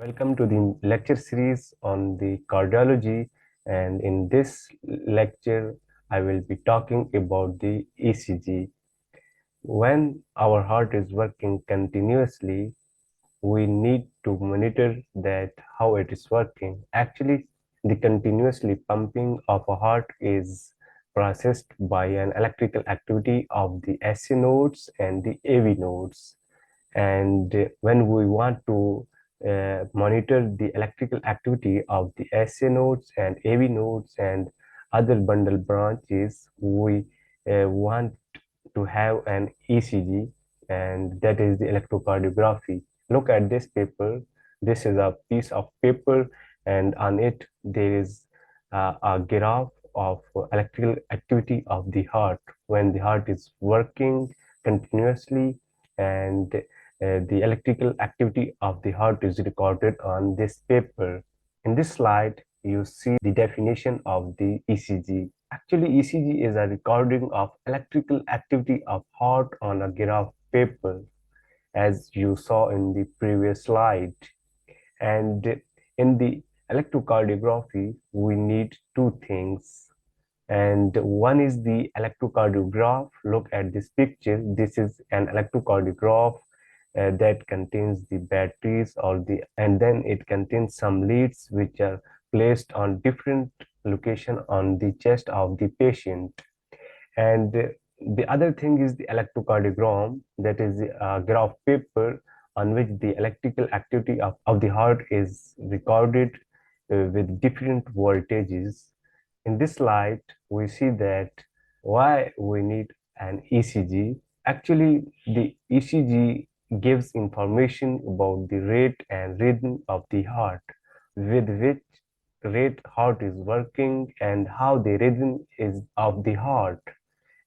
Welcome to the lecture series on the cardiology, and in this lecture I will be talking about the ECG. When our heart is working continuously, we need to monitor that how it is working. Actually, the continuously pumping of a heart is processed by an electrical activity of the SC nodes and the AV nodes. And when we want to monitor the electrical activity of the SA nodes and AV nodes and other bundle branches, we want to have an ECG, and that is the electrocardiography. Look at this paper. This is a piece of paper, and on it there is a graph of electrical activity of the heart when the heart is working continuously, and the electrical activity of the heart is recorded on this paper. In this slide, you see the definition of the ECG. Actually, ECG is a recording of electrical activity of heart on a graph paper, as you saw in the previous slide. And in the electrocardiography, we need two things. And one is the electrocardiograph. Look at this picture. This is an electrocardiograph that contains the batteries and then it contains some leads which are placed on different location on the chest of the patient. And the other thing is the electrocardiogram, that is a graph paper on which the electrical activity of the heart is recorded with different voltages. In this slide, we see that why we need an ECG. Actually, the ECG gives information about the rate and rhythm of the heart, with which rate heart is working and how the rhythm is of the heart.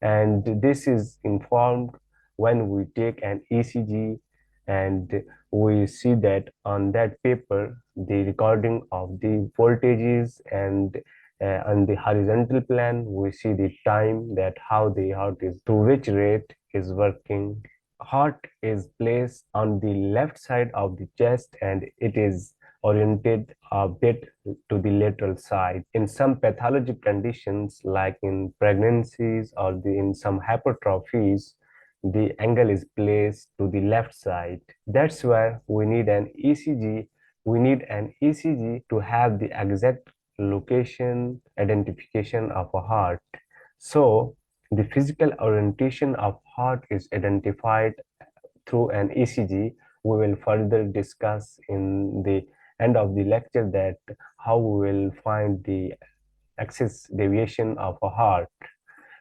And this is informed when we take an ECG, and we see that on that paper the recording of the voltages, and on the horizontal plane we see the time that how the heart is to which rate is working. Heart is placed on the left side of the chest and it is oriented a bit to the lateral side. In some pathologic conditions like in pregnancies or in some hypertrophies, the angle is placed to the left side. That's why we need an ECG. We need an ECG to have the exact location identification of a heart. So the physical orientation of heart is identified through an ECG. We will further discuss in the end of the lecture that how we will find the axis deviation of a heart.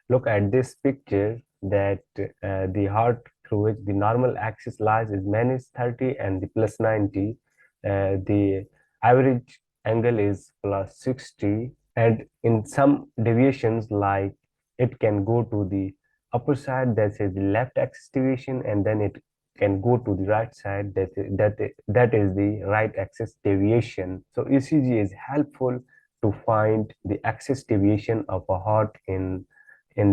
Look at this picture that the heart through which the normal axis lies is -30 and the +90. The average angle is +60, and in some deviations like it can go to the upper side, that is the left axis deviation, and then it can go to the right side, that is the right axis deviation. So ECG is helpful to find the axis deviation of a heart in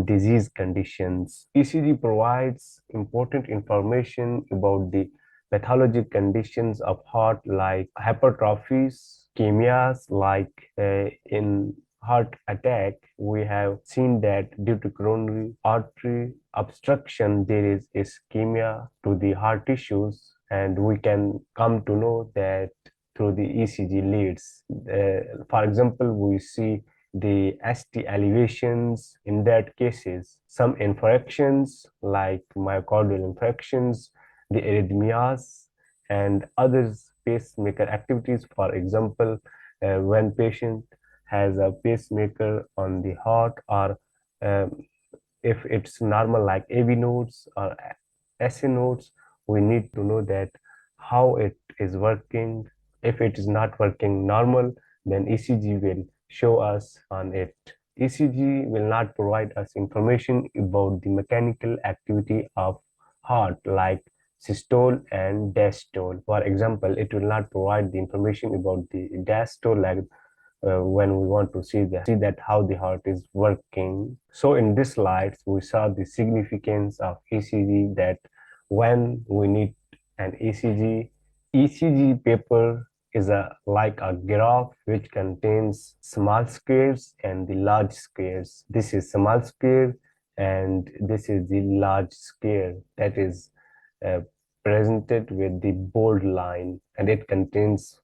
disease conditions. ECG provides important information about the pathologic conditions of heart like hypertrophies, ischemias, like in heart attack, we have seen that due to coronary artery obstruction, there is ischemia to the heart tissues, and we can come to know that through the ECG leads. For example, we see the ST elevations in that cases, some infractions like myocardial infractions, the arrhythmias, and others pacemaker activities. For example, when patient has a pacemaker on the heart, or if it's normal like AV nodes or SA nodes, we need to know that how it is working. If it is not working normal, then ECG will show us on it. ECG will not provide us information about the mechanical activity of heart like systole and diastole. For example, it will not provide the information about the diastole, like when we want to see that how the heart is working. So in this slides, we saw the significance of ECG, that when we need an ECG paper is like a graph which contains small squares and the large squares. This is small square and this is the large square that is uh, presented with the bold line, and it contains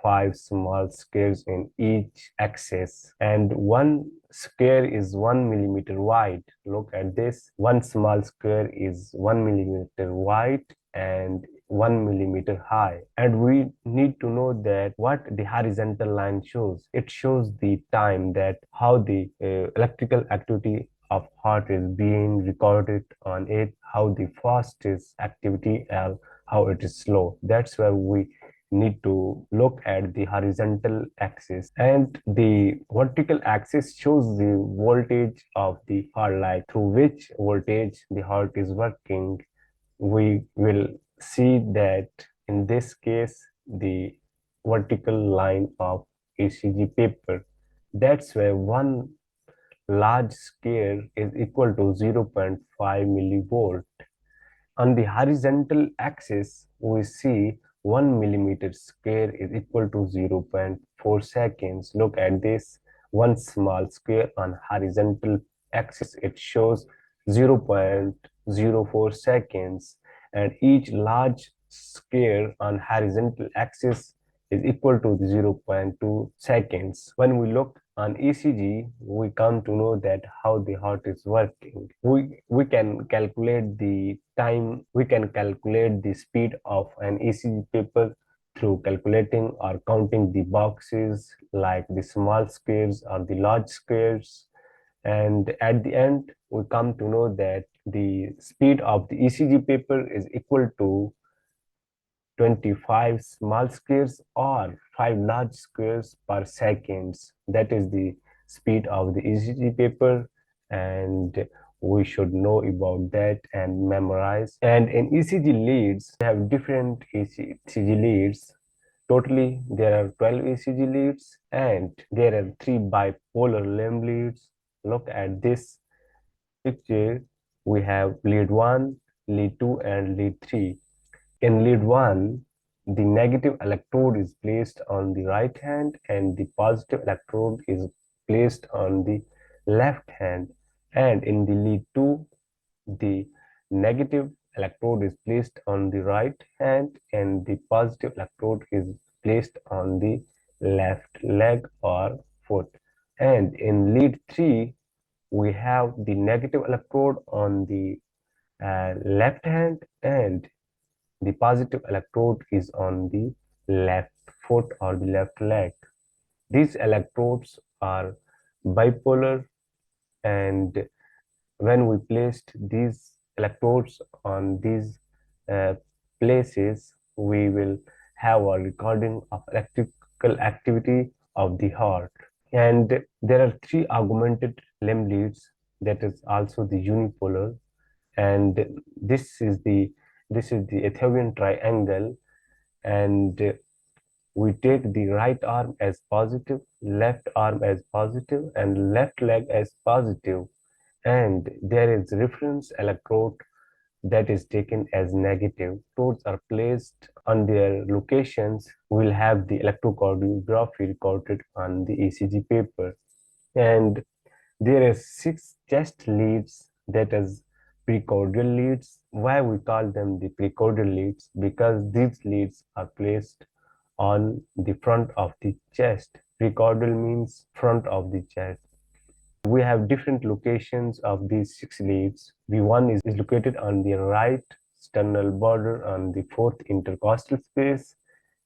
five small squares in each axis, and one square is 1 millimeter wide. Look at this. One small square is 1 millimeter wide and 1 millimeter high. And we need to know that what the horizontal line shows. It shows the time, that how the electrical activity of heart is being recorded on it, how the fast is activity and how it is slow. That's why we need to look at the horizontal axis, and the vertical axis shows the voltage of the heart, like through which voltage the heart is working. We will see that in this case the vertical line of ECG paper. That's where one large square is equal to 0.5 millivolt. On the horizontal axis, we see 1 millimeter square is equal to 0.4 seconds. Look at this. One small square on horizontal axis, it shows 0.04 seconds, and each large square on horizontal axis is equal to 0.2 seconds. When we look on ECG, we come to know that how the heart is working. We can calculate the time, we can calculate the speed of an ECG paper through calculating or counting the boxes, like the small squares or the large squares. And at the end, we come to know that the speed of the ECG paper is equal to 25 small squares or 5 large squares per seconds. That is the speed of the ECG paper, and we should know about that and memorize. And in ECG leads, we have different ECG leads. Totally, there are 12 ECG leads, and there are 3 bipolar limb leads. Look at this picture. We have lead 1, lead 2, and lead 3. In lead 1, the negative electrode is placed on the right hand and the positive electrode is placed on the left hand. And in the lead 2, the negative electrode is placed on the right hand and the positive electrode is placed on the left leg or foot. And in lead 3, we have the negative electrode on the left hand and the positive electrode is on the left foot or the left leg. These electrodes are bipolar, and when we placed these electrodes on these uh, places, we will have a recording of electrical activity of the heart. And there are 3 augmented limb leads, that is also the unipolar, and this is the Ethiopian triangle, and we take the right arm as positive, left arm as positive, and left leg as positive, and there is reference electrode that is taken as negative. Electrodes are placed on their locations. We'll have the electrocardiography recorded on the ECG paper, and there are 6 chest leads, that is precordial leads. Why we call them the precordial leads? Because these leads are placed on the front of the chest. Precordial means front of the chest. We have different locations of these 6 leads. V1 is located on the right sternal border on the fourth intercostal space,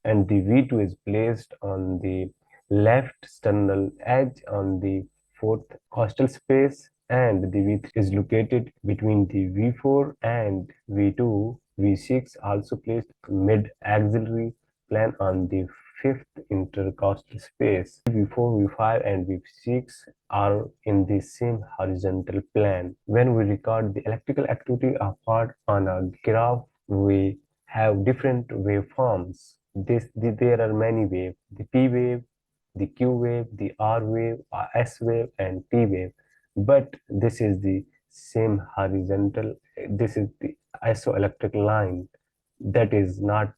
and the V2 is placed on the left sternal edge on the fourth costal space, and the V3 is located between the V4 and V2. V6 also placed mid axillary plane on the fifth intercostal space. V4, V5, and V6 are in the same horizontal plane. When we record the electrical activity of heart on a graph, we have different waveforms. There are many waves: the P wave, the Q wave, the R wave, S wave, and T wave. But this is the same horizontal. This is the isoelectric line that is not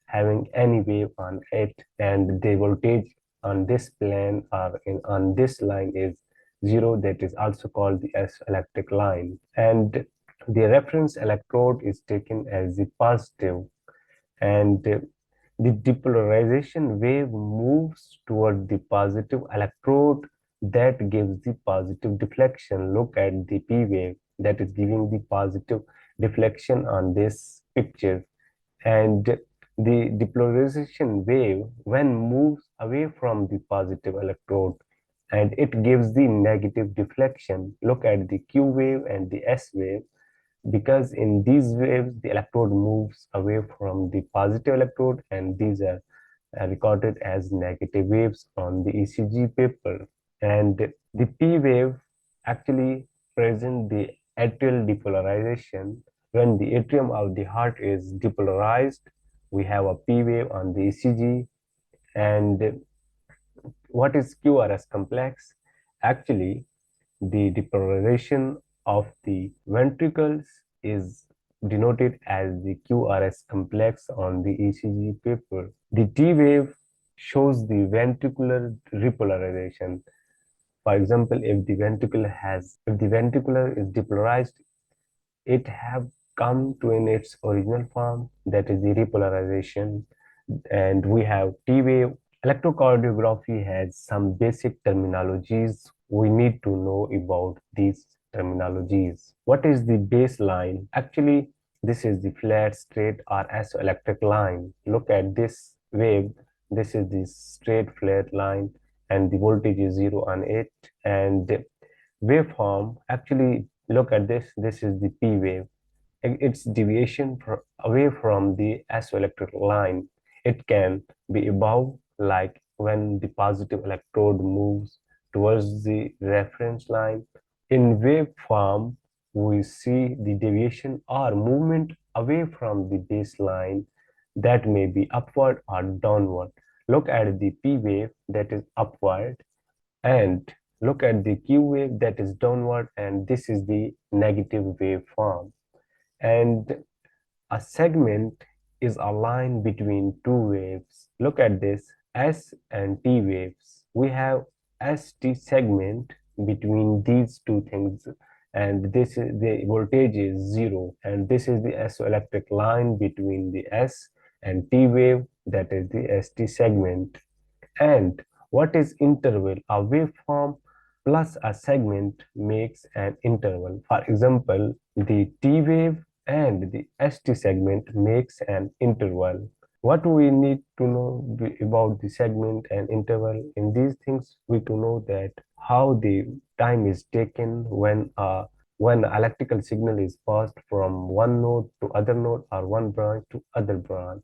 having any wave on it, and the voltage on this plane or on this line is zero. That is also called the electric line, and the reference electrode is taken as the positive, and the depolarization wave moves toward the positive electrode that gives the positive deflection. Look at the P wave that is giving the positive deflection on this picture, and the depolarization wave when moves away from the positive electrode, and it gives the negative deflection. Look at the Q wave and the S wave, because in these waves the electrode moves away from the positive electrode, and these are recorded as negative waves on the ECG paper. And the P wave actually present the atrial depolarization. When the atrium of the heart is depolarized, we have a P wave on the ECG. And what is QRS complex? Actually, the depolarization of the ventricles is denoted as the QRS complex on the ECG paper. The T wave shows the ventricular repolarization. For example, if the ventricular is depolarized, it have come to in its original form, that is the repolarization. And we have T wave. Electrocardiography has some basic terminologies. We need to know about these terminologies. What is the baseline? Actually, this is the flat, straight, or isoelectric line. Look at this wave. This is the straight flat line, and the voltage is zero on it. And waveform, actually, look at this. This is the P wave. Its deviation away from the isoelectric line. It can be above, like when the positive electrode moves towards the reference line. In waveform, we see the deviation or movement away from the baseline, that may be upward or downward. Look at the P wave, that is upward, and look at the Q wave, that is downward, and this is the negative waveform. And a segment is a line between two waves. Look at this, S and T waves. We have ST segment between these two things, and this is the voltage is zero, and this is the isoelectric line between the S and T wave, that is the ST segment. And what is interval? A waveform plus a segment makes an interval. For example, the T wave and the ST segment makes an interval. What we need to know about the segment and interval in these things, we to know that how the time is taken when electrical signal is passed from one node to other node or one branch to other branch.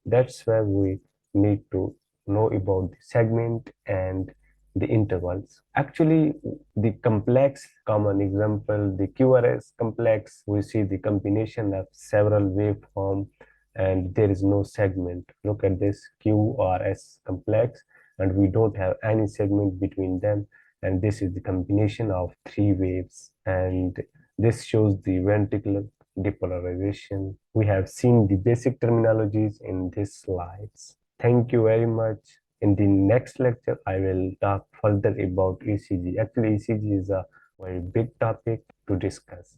That's where we need to know about the segment and the intervals. Actually, the complex common example, the QRS complex, we see the combination of several waveform and there is no segment. Look at this QRS complex, and we don't have any segment between them, and this is the combination of three waves, and this shows the ventricular depolarization. We have seen the basic terminologies in these slides. Thank you very much. In the next lecture, I will talk further about ECG. Actually, ECG is a very big topic to discuss.